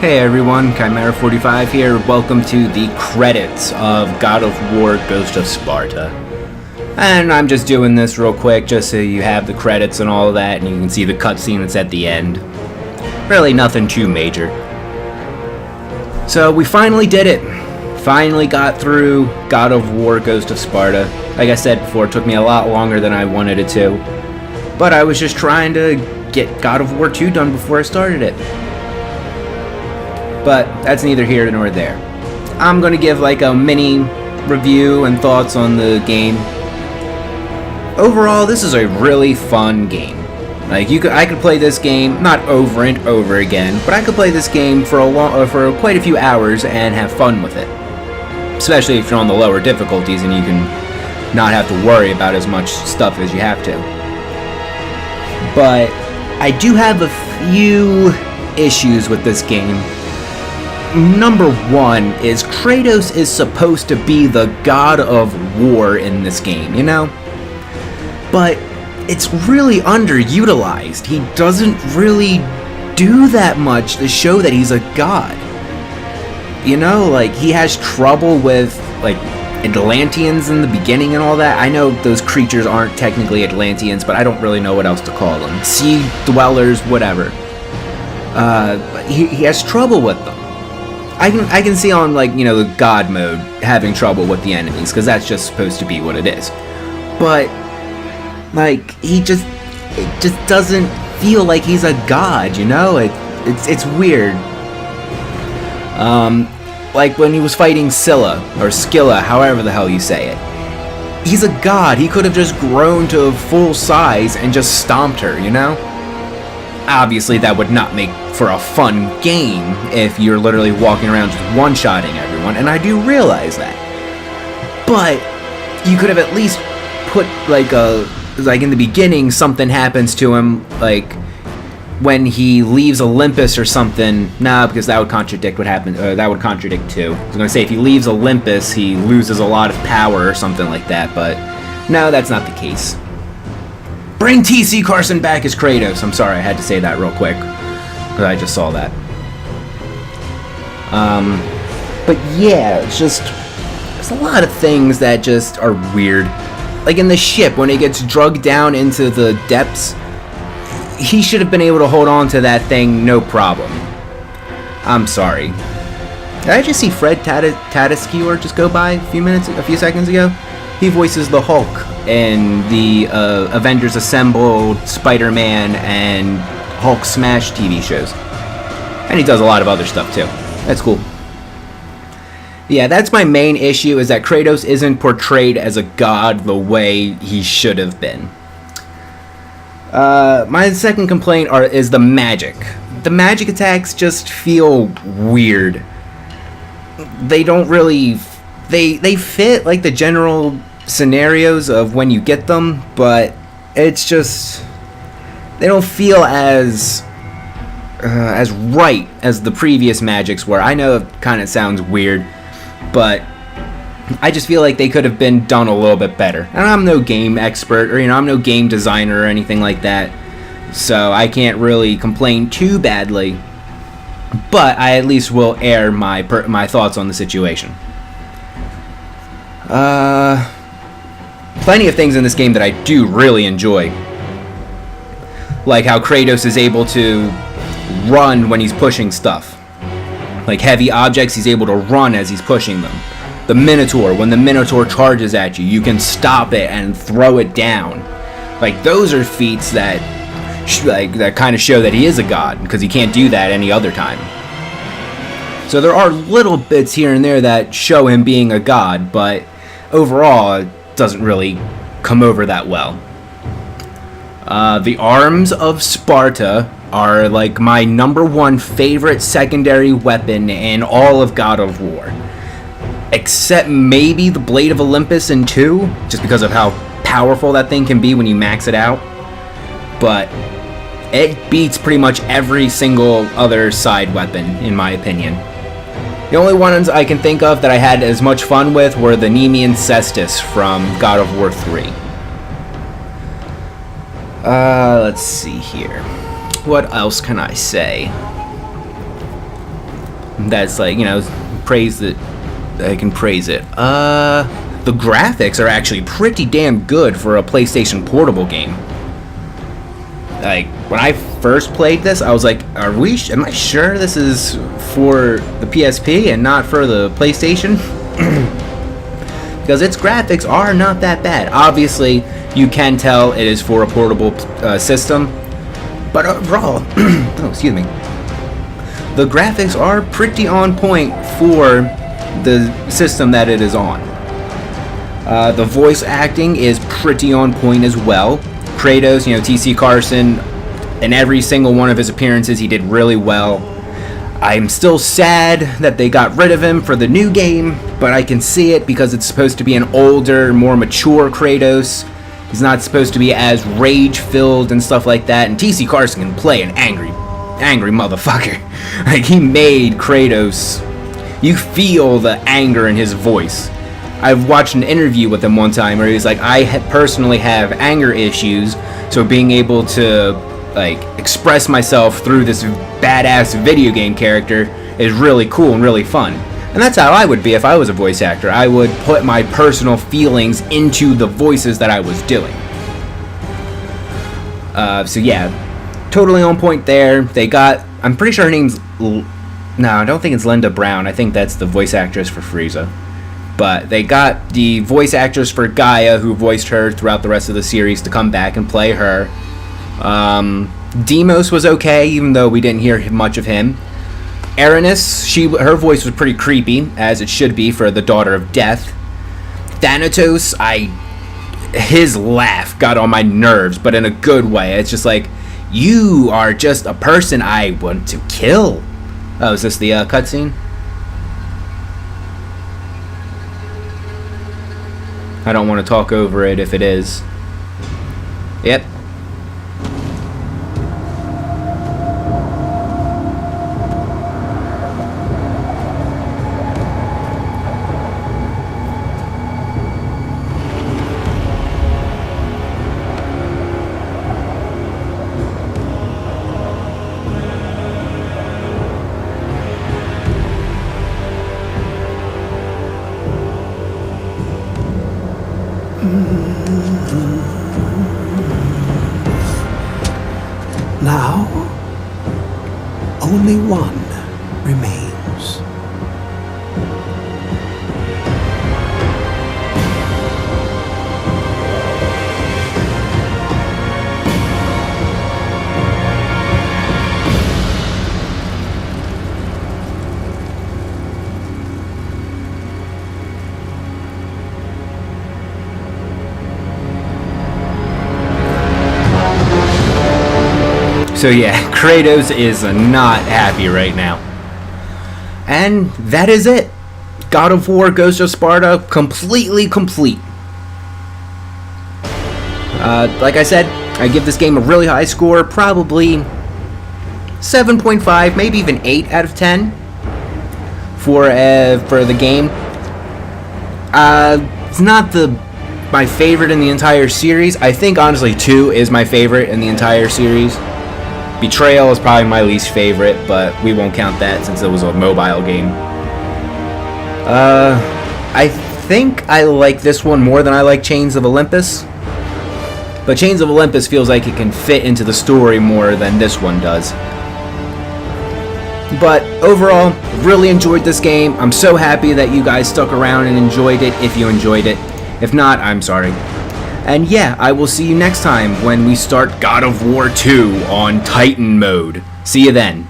Hey everyone, Chimera45 here. Welcome to the credits of God of War, Ghost of Sparta. And I'm just doing this real quick just so you have the credits and all of that, and you can see the cutscene that's at the end. Really nothing too major. So we finally did it. Finally got through God of War, Ghost of Sparta. Like I said before, it took me a lot longer than I wanted it to. But I was just trying to get God of War 2 done before I started it. But that's neither here nor there. I'm going to give like a mini review and thoughts on the game. Overall, this is a really fun game. Like I could play this game not over and over again, but I could play this game for quite a few hours and have fun with it. Especially if you're on the lower difficulties and you can not have to worry about as much stuff as you have to. But I do have a few issues with this game. Number one is Kratos is supposed to be the god of war in this game, you know? But it's really underutilized. He doesn't really do that much to show that he's a god. You know, like, he has trouble with, like, Atlanteans in the beginning and all that. I know those creatures aren't technically Atlanteans, but I don't really know what else to call them. Sea dwellers, whatever. But he has trouble with them. I can see on, like, you know, the God mode having trouble with the enemies, because that's just supposed to be what it is. But, like, it just doesn't feel like he's a god, you know? It's weird. Like when he was fighting Scylla, or Scylla, however the hell you say it. He's a god. He could have just grown to full size and just stomped her, you know? Obviously, that would not make for a fun game if you're literally walking around just one-shotting everyone, and I do realize that. But you could have at least put like in the beginning something happens to him, like when he leaves Olympus or something. Nah, because that would contradict what happened. That would contradict too. I was gonna say if he leaves Olympus, he loses a lot of power or something like that, but no, that's not the case. Bring T.C. Carson back as Kratos. I'm sorry, I had to say that real quick, because I just saw that. But yeah, it's just, there's a lot of things that just are weird. Like in the ship, when it gets drugged down into the depths, he should have been able to hold on to that thing no problem. I'm sorry. Did I just see Fred Tatasciore just go by a few seconds ago? He voices the Hulk in the Avengers Assembled, Spider-Man, and Hulk Smash TV shows. And he does a lot of other stuff too. That's cool. Yeah, that's my main issue, is that Kratos isn't portrayed as a god the way he should have been. My second complaint is the magic. The magic attacks just feel weird. They don't really... They fit, like, the general scenarios of when you get them, but it's just... They don't feel as right as the previous magics were. I know it kind of sounds weird, but I just feel like they could have been done a little bit better. And I'm no game expert, or, you know, I'm no game designer or anything like that, so I can't really complain too badly, but I at least will air my thoughts on the situation. Plenty of things in this game that I do really enjoy. Like how Kratos is able to run when he's pushing stuff. Like heavy objects, he's able to run as he's pushing them. The Minotaur, when the Minotaur charges at you, you can stop it and throw it down. Like, those are feats that kind of show that he is a god, because he can't do that any other time. So there are little bits here and there that show him being a god, but overall, it doesn't really come over that well. The arms of Sparta are like my number one favorite secondary weapon in all of God of War. Except maybe the Blade of Olympus in 2, just because of how powerful that thing can be when you max it out. But it beats pretty much every single other side weapon, in my opinion. The only ones I can think of that I had as much fun with were the Nemean Cestus from God of War 3. Let's see here. What else can I say? that's like, praise that I can praise it. The graphics are actually pretty damn good for a PlayStation Portable game. Like, when I first played this, I was like, am I sure this is for the PSP and not for the PlayStation? Because its graphics are not that bad. Obviously, you can tell it is for a portable system, but overall, oh, excuse me, the graphics are pretty on point for the system that it is on. The voice acting is pretty on point as well. Kratos, T.C. Carson, in every single one of his appearances, he did really well. I'm still sad that they got rid of him for the new game, but I can see it because it's supposed to be an older, more mature Kratos. He's not supposed to be as rage-filled and stuff like that, and T.C. Carson can play an angry motherfucker. Like, he made Kratos, you feel the anger in his voice. I've watched an interview with him one time where he was like, I personally have anger issues, so being able to express myself through this badass video game character is really cool and really fun. And that's how I would be if I was a voice actor. I would put my personal feelings into the voices that I was doing. So yeah, totally on point there. I'm pretty sure her name's, no, I don't think it's Linda Brown. I think that's the voice actress for Frieza. But they got the voice actress for Gaia, who voiced her throughout the rest of the series, to come back and play her. Deimos was okay, even though we didn't hear much of him. Aranis, her voice was pretty creepy, as it should be for the Daughter of Death. Thanatos, his laugh got on my nerves, but in a good way. It's just like, you are just a person I want to kill. Oh, is this the cutscene? I don't want to talk over it if it is. Yep. Now, only one remains. So yeah, Kratos is not happy right now. And that is it. God of War Ghost of Sparta, completely complete. Like I said, I give this game a really high score, probably 7.5, maybe even 8 out of 10 for the game. It's not my favorite in the entire series. I think honestly 2 is my favorite in the entire series. Betrayal is probably my least favorite, but we won't count that since it was a mobile game. I think I like this one more than I like Chains of Olympus. But Chains of Olympus feels like it can fit into the story more than this one does. But overall, really enjoyed this game. I'm so happy that you guys stuck around and enjoyed it, if you enjoyed it. If not, I'm sorry. And yeah, I will see you next time when we start God of War 2 on Titan mode. See you then.